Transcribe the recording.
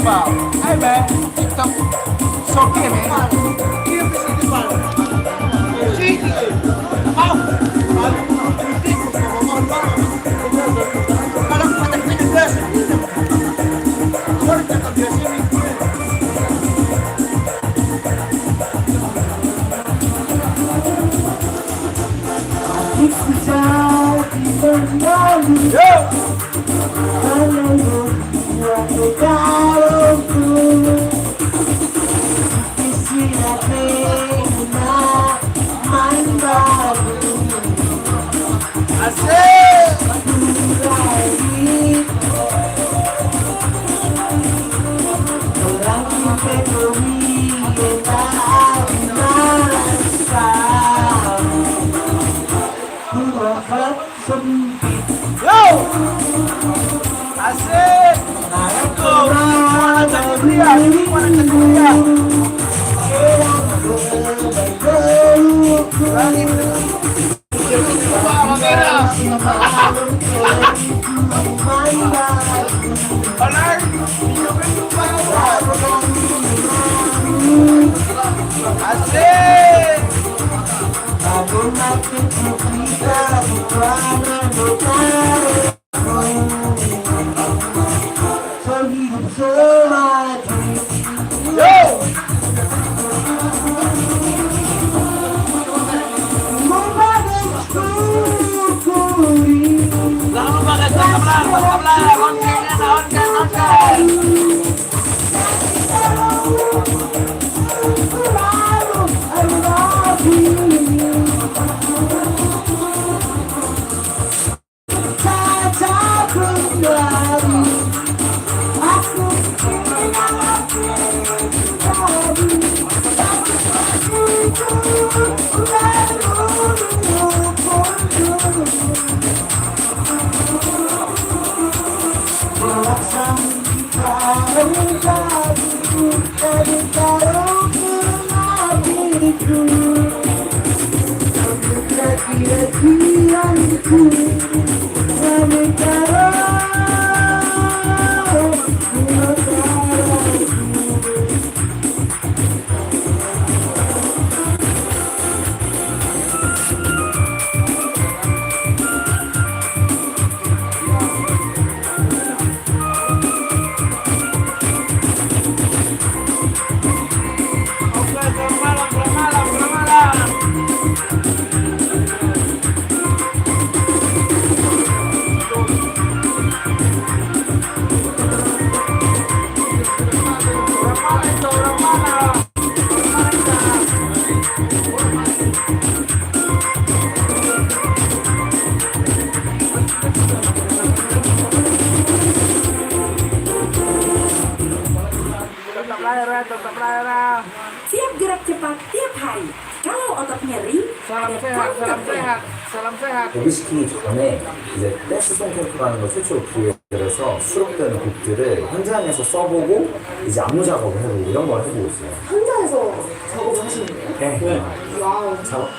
vào. Hey man, stop. It's okay man. Give me this one. See? Mau. Kalau pada kita biasa. Kalau kita biasa ni. Yo. Asik. Tetap layar. Siap gerak cepat tiap hari. Kalau otot nyeri, Salam ada sehat, counter salam plan. sehat, salam sehat. 데뷔시키기 전에 이제 댄스송 캠프라는 걸 최초로 기획을 해서 수록되는 곡들을 현장에서 써보고 이제 안무 작업을 해보고 이런 걸 해보고 있어요. 현장에서 작업하시는 거예요? 네. 와우. 작업,